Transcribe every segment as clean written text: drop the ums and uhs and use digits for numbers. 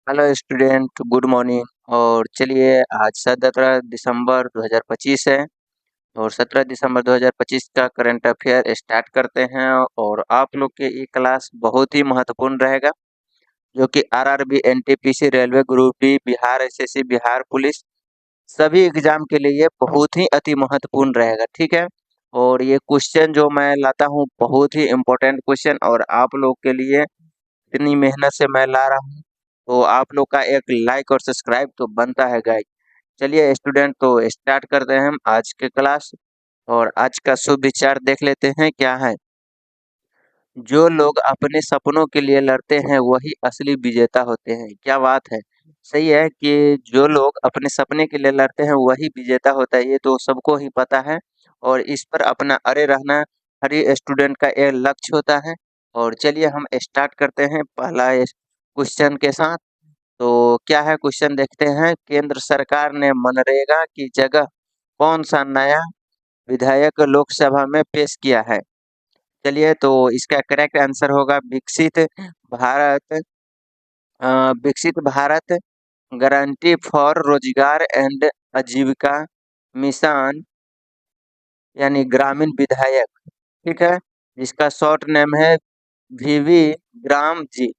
Hello student, good morning. और चलिए, आज 17 दिसंबर 2025 है और 17 दिसंबर 2025 का करंट अफेयर स्टार्ट करते हैं। और आप लोग के ये क्लास बहुत ही महत्वपूर्ण रहेगा, जो कि RRB, NTPC, railway, group D, Bihar SSC, Bihar police सभी एग्जाम के लिए ये बहुत ही अति महत्वपूर्ण रहेगा। ठीक है। और ये क्वेश्चन जो मैं लाता हूँ बहुत ही इम्पोर्टेंट क्वेश्चन, और आप लोग के लिए इतनी मेहनत से मैं ला रहा हूँ, तो आप लोग का एक लाइक और सब्सक्राइब तो बनता है गाइस। चलिए स्टूडेंट, तो स्टार्ट करते हैं हम आज के क्लास। और आज का शुभ विचार देख लेते हैं क्या है। जो लोग अपने सपनों के लिए लड़ते हैं वही असली विजेता होते हैं। क्या बात है। सही है कि जो लोग अपने सपने के लिए लड़ते हैं वही विजेता होता है, ये तो सबको ही पता है। और इस पर अपना अड़े रहना हर स्टूडेंट का एक लक्ष्य होता है। और चलिए हम स्टार्ट करते हैं पहला क्वेश्चन के साथ। तो क्या है क्वेश्चन, देखते हैं। केंद्र सरकार ने मनरेगा की जगह कौन सा नया विधेयक लोकसभा में पेश किया है। चलिए, तो इसका करेक्ट आंसर होगा भारत विकसित भारत गारंटी फॉर रोजगार एंड आजीविका मिशन, यानी ग्रामीण विधायक। ठीक है। जिसका शॉर्ट नेम है वीवी ग्राम जी।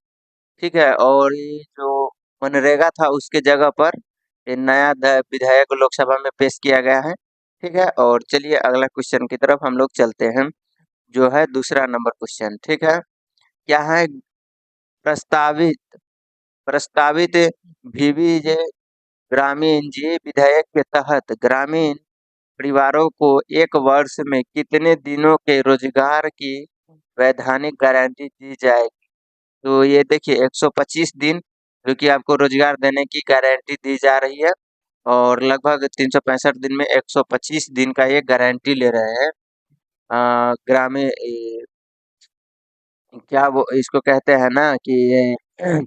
ठीक है। और ये जो मनरेगा था उसके जगह पर ये नया विधेयक लोकसभा में पेश किया गया है। ठीक है। और चलिए अगला क्वेश्चन की तरफ हम लोग चलते हैं, जो है दूसरा नंबर क्वेश्चन। ठीक है। क्या है प्रस्तावित प्रस्तावित वीवीजे ग्रामीण जी विधेयक के तहत ग्रामीण परिवारों को एक वर्ष में कितने दिनों के रोजगार की वैधानिक गारंटी दी जाएगी। तो ये देखिए 125 दिन जो कि आपको रोजगार देने की गारंटी दी जा रही है। और लगभग 365 दिन में 125 दिन का ये गारंटी ले रहे हैं। ग्रामीण क्या वो इसको कहते हैं ना कि ये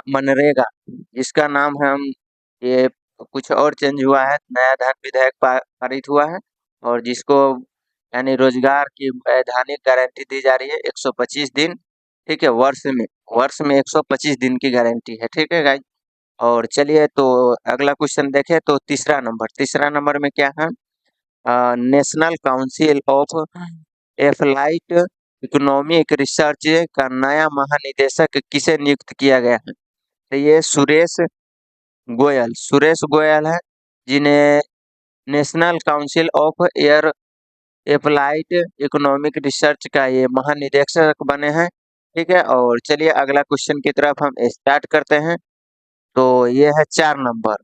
मनरेगा, जिसका नाम है हम ये कुछ और चेंज हुआ है, नया धन विधेयक पारित हुआ है। और जिसको यानी रोजगार की वैधानिक गारंटी दी जा रही है 125 दिन। ठीक है। वर्ष में 125 दिन की गारंटी है। ठीक है गाइज। और चलिए, तो अगला क्वेश्चन देखें। तो तीसरा नंबर में क्या है। National council of applied economic research का नया महानिदेशक किसे नियुक्त किया गया है। तो ये सुरेश गोयल है, जिन्हें national council of air applied economic research का ये महानिदेशक बने हैं। ठीक है। और चलिए अगला क्वेश्चन की तरफ हम स्टार्ट करते हैं। तो ये है 4 नंबर।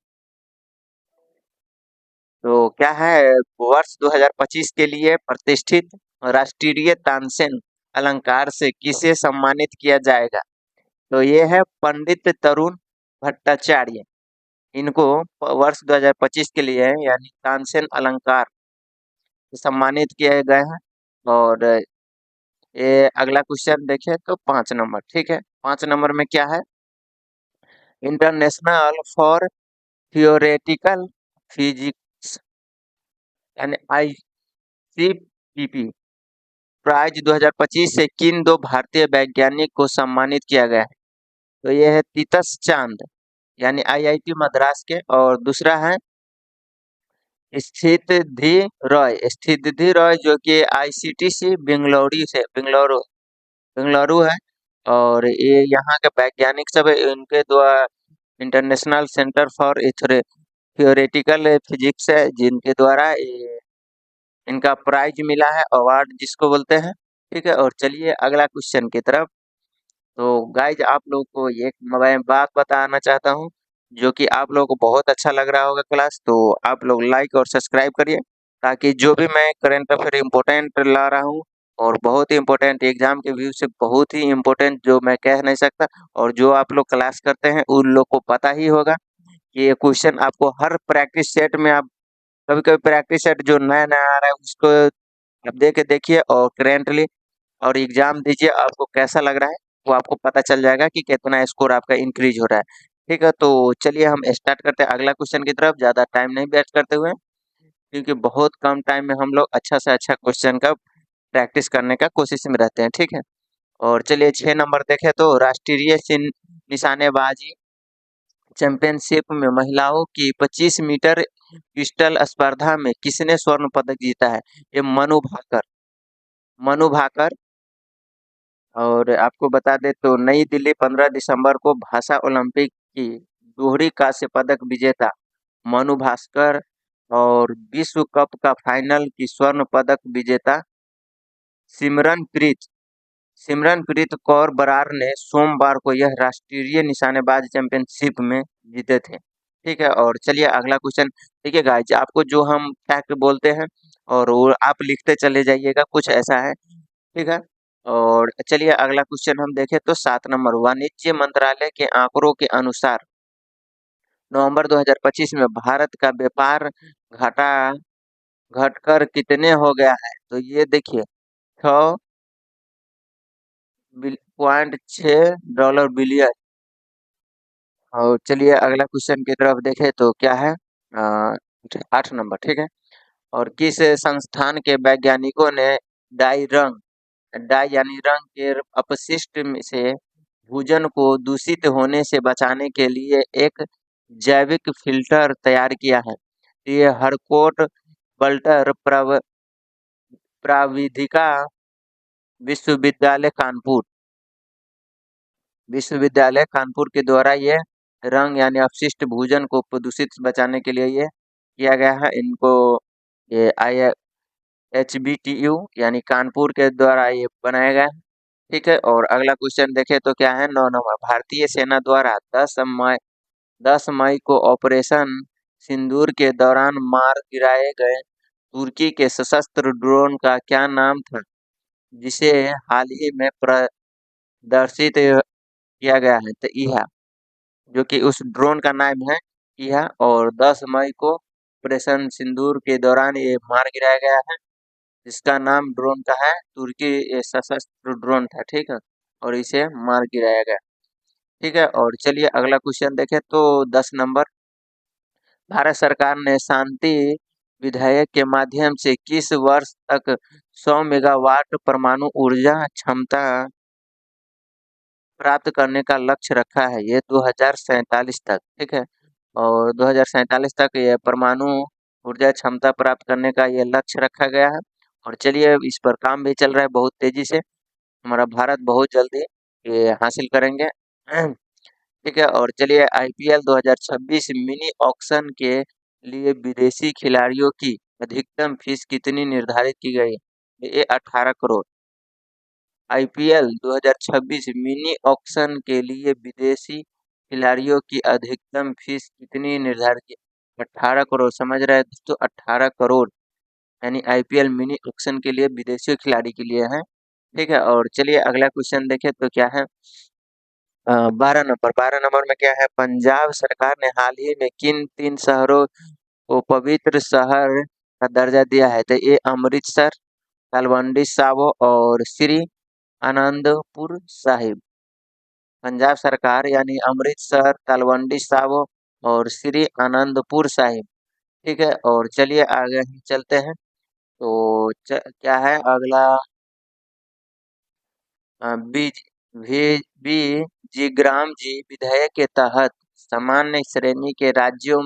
तो क्या है, वर्ष 2025 के लिए प्रतिष्ठित राष्ट्रीय तानसेन अलंकार से किसे सम्मानित किया जाएगा। तो ये है पंडित तरुण भट्टाचार्य। इनको वर्ष 2025 के लिए यानी तानसेन अलंकार से सम्मानित किए गए हैं। और ये अगला क्वेश्चन देखें तो 5 नंबर। ठीक है। 5 नंबर में क्या है, इंटरनेशनल फॉर थियोरेटिकल फिजिक्स यानी आईसीपीपी प्राइज 2025 से किन दो भारतीय वैज्ञानिक को सम्मानित किया गया है। तो ये है तीतस चांद, यानी आईआईटी मद्रास के। और दूसरा है स्थिति रॉय जो कि आईसीटीसी बेंगलुरु है। और ये यहाँ के वैज्ञानिक सब है, इनके द्वारा international centre for theoretical physics है, जिनके द्वारा ये इनका प्राइज मिला है, अवार्ड जिसको बोलते हैं। ठीक है। और चलिए अगला क्वेश्चन की तरफ। तो गाइज, आप लोग को एक मैं बात बताना चाहता हूँ, जो कि आप लोगों को बहुत अच्छा लग रहा होगा क्लास, तो आप लोग लाइक और सब्सक्राइब करिए, ताकि जो भी मैं करंट अफेयर इम्पोर्टेंट ला रहा हूँ और बहुत ही इम्पोर्टेंट एग्जाम के व्यू से बहुत ही इम्पोर्टेंट जो मैं कह नहीं सकता, और जो आप लोग क्लास करते हैं उन लोग को पता ही होगा कि ये क्वेश्चन आपको हर प्रैक्टिस सेट में आप कभी कभी प्रैक्टिस सेट जो नया नया आ रहा है उसको आप दे के देखिए और करेंटली और एग्जाम दीजिए, आपको कैसा लग रहा है वो आपको पता चल जाएगा कि कितना स्कोर आपका इंक्रीज हो रहा है। ठीक है। तो चलिए हम स्टार्ट करते हैं अगला क्वेश्चन की तरफ, ज़्यादा टाइम नहीं वेस्ट करते हुए, क्योंकि बहुत कम टाइम में हम लोग अच्छा से अच्छा क्वेश्चन का प्रैक्टिस करने का कोशिश में रहते हैं। ठीक है। और चलिए 6 नंबर देखें। तो निशानेबाजी चैंपियनशिप में महिलाओं की 25 मीटर पिस्टल स्पर्धा में किसने स्वर्ण पदक जीता है? ये मनु भाकर। और आपको बता दें तो नई दिल्ली 15 दिसंबर को भाषा ओलंपिक की दोहरी कांस्य पदक विजेता मनु भास्कर और विश्व कप का फाइनल की स्वर्ण पदक विजेता सिमरनप्रीत सिमरनप्रीत कौर बरार ने सोमवार को यह राष्ट्रीय निशानेबाज चैंपियनशिप में जीते थे। ठीक है, और चलिए अगला क्वेश्चन। ठीक है गाइज, आपको जो हम फैक्ट बोलते हैं और वो आप लिखते चले जाइएगा, कुछ ऐसा है। ठीक है, और चलिए अगला क्वेश्चन हम देखें तो 7 नंबर, वाणिज्य मंत्रालय के आंकड़ों के अनुसार नवंबर 2025 में भारत का व्यापार घाटा घटकर कितने हो गया है? तो ये देखिए 6.6 बिलियन। और चलिए अगला क्वेश्चन की तरफ देखें तो क्या है, 8 नंबर। ठीक है, और किस संस्थान के वैज्ञानिकों ने डाई यानी रंग के अपशिष्ट में से भोजन को दूषित होने से बचाने के लिए एक जैविक फिल्टर तैयार किया है? ये हरकोट बल्टर प्राविधिका विश्वविद्यालय कानपुर के द्वारा ये रंग यानी अपशिष्ट भोजन को प्रदूषित से बचाने के लिए ये किया गया है। इनको ये HBTU यानी कानपुर के द्वारा ये बनाया गया है। ठीक है, और अगला क्वेश्चन देखें तो क्या है, 9 नंबर, भारतीय सेना द्वारा 10 मई को ऑपरेशन सिंदूर के दौरान मार गिराए गए तुर्की के सशस्त्र ड्रोन का क्या नाम था, जिसे हाल ही में प्रदर्शित किया गया है? तो ईहा, जो कि उस ड्रोन का नाम है ईहा, और 10 मई को ऑपरेशन सिंदूर के दौरान ये मार गिराया गया है। इसका नाम ड्रोन का है तुर्की, ये सशस्त्र ड्रोन था। ठीक है, और इसे मार गिराया गया। ठीक है, और चलिए अगला क्वेश्चन देखें तो 10 नंबर, भारत सरकार ने शांति विधेयक के माध्यम से किस वर्ष तक 100 मेगावाट परमाणु ऊर्जा क्षमता प्राप्त करने का लक्ष्य रखा है? ये 2047 तक। ठीक है, और 2047 तक ये परमाणु ऊर्जा क्षमता प्राप्त करने का ये लक्ष्य रखा गया है। और चलिए इस पर काम भी चल रहा है बहुत तेजी से, हमारा भारत बहुत जल्दी ये हासिल करेंगे। ठीक है, और चलिए IPL 2026 मिनी ऑक्शन के लिए विदेशी खिलाड़ियों की अधिकतम फीस कितनी निर्धारित की गई? ये 18 करोड़। IPL 2026 मिनी ऑक्शन के लिए विदेशी खिलाड़ियों की अधिकतम फीस कितनी निर्धारित की? 18 करोड़। समझ रहे हैं दोस्तों, 18 करोड़ यानी IPL मिनी ऑक्शन के लिए विदेशी खिलाड़ी के लिए है। ठीक है, और चलिए अगला क्वेश्चन देखें तो क्या है, 12 नंबर में क्या है, पंजाब सरकार ने हाल ही में किन 3 शहरों को पवित्र शहर का दर्जा दिया है? तो ये अमृतसर, तलवंडी साबो और श्री आनंदपुर साहिब। पंजाब सरकार यानी अमृतसर, तलवंडी साबो और श्री आनंदपुर साहिब। ठीक है, और चलिए आगे हम चलते हैं तो क्या है अगला, बीज भी जीग्राम जी विधेयक के तहत सामान्य श्रेणी के राज्यों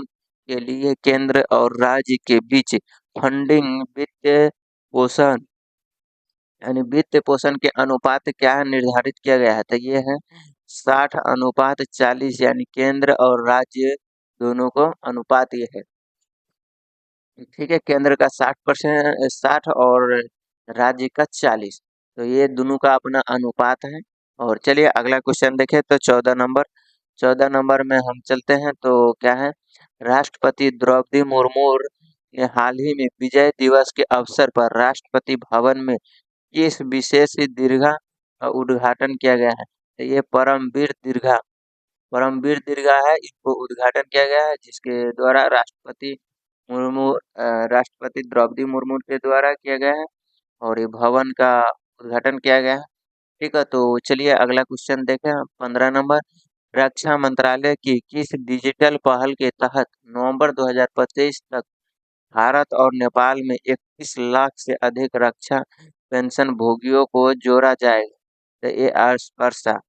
के लिए केंद्र और राज्य के बीच फंडिंग पोषण वित्त पोषण के अनुपात क्या है निर्धारित किया गया है? तो ये है 60:40 यानी केंद्र और राज्य दोनों को अनुपात ये है। ठीक है, केंद्र का 60%, 60 और राज्य का 40, तो ये दोनों का अपना अनुपात है। और चलिए अगला क्वेश्चन देखें तो 14 नंबर में हम चलते हैं तो क्या है, राष्ट्रपति द्रौपदी मुर्मू ने हाल ही में विजय दिवस के अवसर पर राष्ट्रपति भवन में किस विशेष दीर्घा का उद्घाटन किया गया है? तो ये परमवीर दीर्घा है, इसको उद्घाटन किया गया है, जिसके द्वारा राष्ट्रपति द्रौपदी मुर्मू के द्वारा किया गया है, और ये भवन का उद्घाटन किया गया है। ठीक है, तो चलिए अगला क्वेश्चन देखें, 15 नंबर, रक्षा मंत्रालय की किस डिजिटल पहल के तहत नवंबर 2025 तक भारत और नेपाल में 31 लाख से अधिक रक्षा पेंशन भोगियों को जोड़ा जाएगा? तो ये स्पर्शा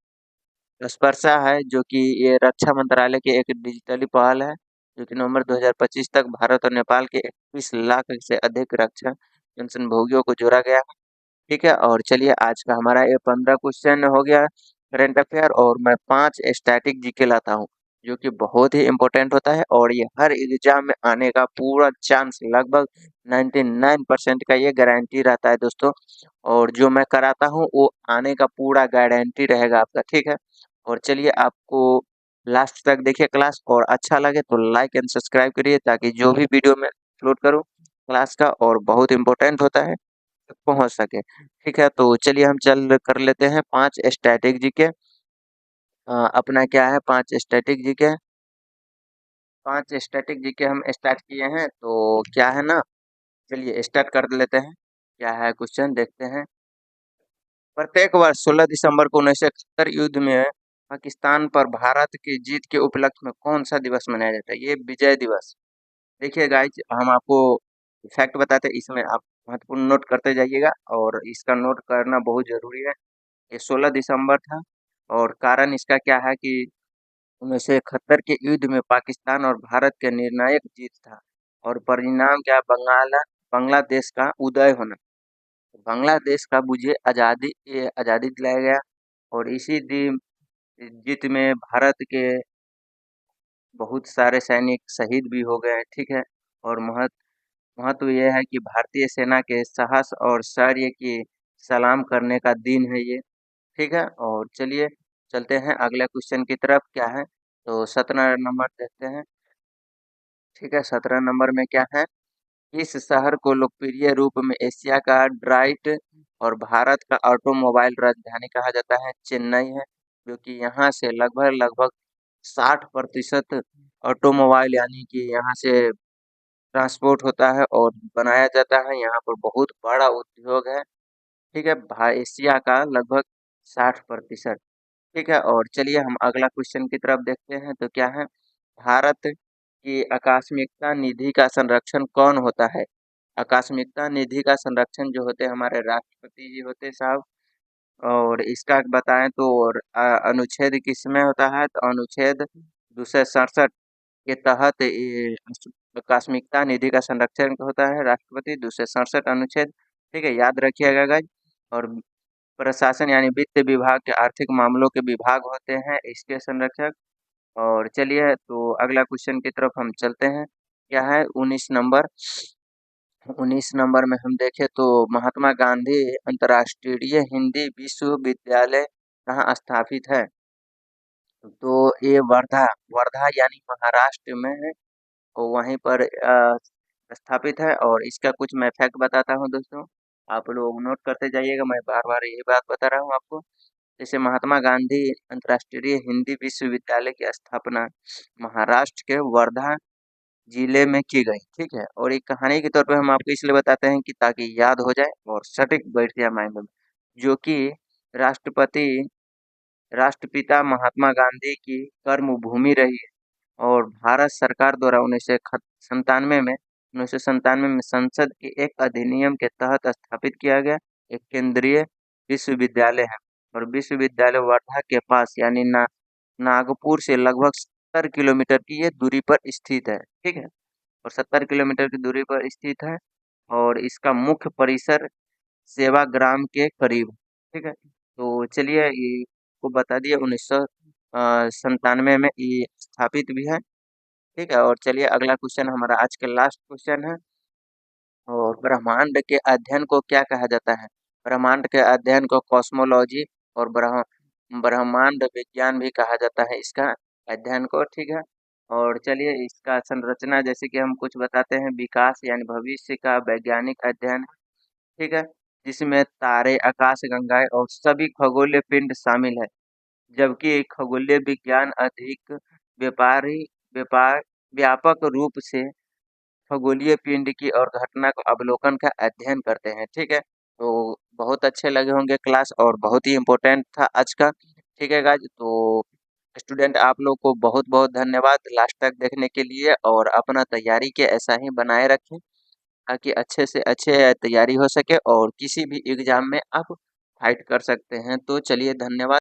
स्पर्शा है, जो कि ये रक्षा मंत्रालय की एक डिजिटली पहल है, जो कि नवंबर 2025 तक भारत और नेपाल के 21 लाख से अधिक रक्षा पेंशन भोगियों को जोड़ा गया है। ठीक है, और चलिए आज का हमारा ये 15 क्वेश्चन हो गया करंट अफेयर, और मैं 5 स्टैटिक जीके लाता हूँ, जो कि बहुत ही इम्पोर्टेंट होता है और ये हर एग्जाम में आने का पूरा चांस लगभग 99% का ये गारंटी रहता है दोस्तों। और जो मैं कराता हूँ वो आने का पूरा गारंटी रहेगा आपका, ठीक है। और चलिए आपको लास्ट तक देखिए क्लास, और अच्छा लगे तो लाइक एंड सब्सक्राइब करिए, ताकि जो भी वीडियो मैं अपलोड करूँ क्लास का और बहुत इम्पोर्टेंट होता है तक पहुँच सके। ठीक है, तो चलिए हम चल कर लेते हैं 5 स्टैटिक जीके। अपना क्या है 5 स्टैटिक जीके, 5 स्टैटिक जीके हम स्टार्ट किए हैं, तो क्या है ना, चलिए स्टार्ट कर लेते हैं। क्या है क्वेश्चन देखते हैं। प्रत्येक वर्ष 16 दिसंबर को 1971 युद्ध में पाकिस्तान पर भारत की जीत के उपलक्ष्य में कौन सा दिवस मनाया जाता है? ये विजय दिवस। देखिए गाइज, हम आपको फैक्ट बताते हैं, इसमें आप महत्वपूर्ण नोट करते जाइएगा, और इसका नोट करना बहुत जरूरी है। ये 16 दिसंबर था, और कारण इसका क्या है कि 1971 के युद्ध में पाकिस्तान और भारत के निर्णायक जीत था, और परिणाम क्या, बांग्लादेश का उदय होना। बांग्लादेश का बुझे आज़ादी, ये आज़ादी दिलाया गया, और इसी दिन जीत में भारत के बहुत सारे सैनिक शहीद भी हो गए, ठीक है। और महत्व यह है कि भारतीय सेना के साहस और शौर्य की सलाम करने का दिन है ये, ठीक है। और चलिए चलते हैं अगले क्वेश्चन की तरफ। क्या है, तो 17 नंबर देखते हैं। ठीक है, 17 नंबर में क्या है, इस शहर को लोकप्रिय रूप में एशिया का ड्राइट और भारत का ऑटोमोबाइल राजधानी कहा जाता है। चेन्नई है, जो कि यहाँ से लगभग लगभग 60% ऑटोमोबाइल यानी कि यहाँ से ट्रांसपोर्ट होता है और बनाया जाता है। यहाँ पर बहुत बड़ा उद्योग है, ठीक है। एशिया का लगभग 60%, ठीक है। और चलिए हम अगला क्वेश्चन की तरफ देखते हैं, तो क्या है, भारत की आकस्मिकता निधि का संरक्षण कौन होता है? आकस्मिकता निधि का संरक्षण जो होते हैं हमारे राष्ट्रपति जी होते हैं साहब। और इसका बताएं तो, और अनुच्छेद किसमें होता है, तो अनुच्छेद 267 के तहत ये आकस्मिकता निधि का संरक्षण होता है राष्ट्रपति, 267 अनुच्छेद, ठीक है, याद रखिएगा गाइस। और प्रशासन यानी वित्त विभाग के आर्थिक मामलों के विभाग होते हैं इसके संरक्षक। और चलिए तो अगला क्वेश्चन की तरफ हम चलते हैं। क्या है 19 नंबर, 19 नंबर में हम देखें तो महात्मा गांधी अंतर्राष्ट्रीय हिंदी विश्वविद्यालय कहाँ स्थापित है? तो ये वर्धा, वर्धा यानी महाराष्ट्र में है, और वहीं पर स्थापित है। और इसका कुछ मैं फैक्ट बताता हूँ दोस्तों, आप लोग नोट करते जाइएगा, मैं बार बार यही बात बता रहा हूँ आपको। जैसे महात्मा गांधी अंतर्राष्ट्रीय हिंदी विश्वविद्यालय की स्थापना महाराष्ट्र के वर्धा जिले में की गई, ठीक है। और एक कहानी के तौर पे हम आपको इसलिए बताते हैं कि ताकि याद हो जाए और सटीक बैठ जाए माइंड में, जो कि राष्ट्रपति राष्ट्रपिता महात्मा गांधी की कर्म भूमि रही है, और भारत सरकार द्वारा 1997 में संसद के एक अधिनियम के तहत स्थापित किया गया एक केंद्रीय विश्वविद्यालय है। और विश्वविद्यालय वर्धा के पास यानी नागपुर से लगभग 70 किलोमीटर की ये दूरी पर स्थित है, ठीक है। और 70 किलोमीटर की दूरी पर स्थित है, और इसका मुख्य परिसर सेवाग्राम के करीब, ठीक है। तो चलिए ये को बता दिए 1997 में ये स्थापित भी है, ठीक है। और चलिए अगला क्वेश्चन हमारा आज का लास्ट क्वेश्चन है, और ब्रह्मांड के अध्ययन को क्या कहा जाता है? ब्रह्मांड के अध्ययन को कॉस्मोलॉजी और ब्रह्मांड विज्ञान भी कहा जाता है इसका अध्ययन को, ठीक है। और चलिए इसका संरचना जैसे कि हम कुछ बताते हैं, विकास यानी भविष्य का वैज्ञानिक अध्ययन, ठीक है, जिसमें तारे, आकाशगंगाएं और सभी खगोलीय पिंड शामिल है। जबकि खगोलीय विज्ञान अधिक व्यापारी व्यापार व्यापक रूप से खगोलीय पिंड की और घटना को अवलोकन का अध्ययन करते हैं, ठीक है। तो बहुत अच्छे लगे होंगे क्लास, और बहुत ही इम्पोर्टेंट था आज का, ठीक है गाइज। तो स्टूडेंट आप लोग को बहुत बहुत धन्यवाद लास्ट तक देखने के लिए, और अपना तैयारी के ऐसा ही बनाए रखें, ताकि अच्छे से अच्छे तैयारी हो सके और किसी भी एग्जाम में आप फाइट कर सकते हैं। तो चलिए धन्यवाद।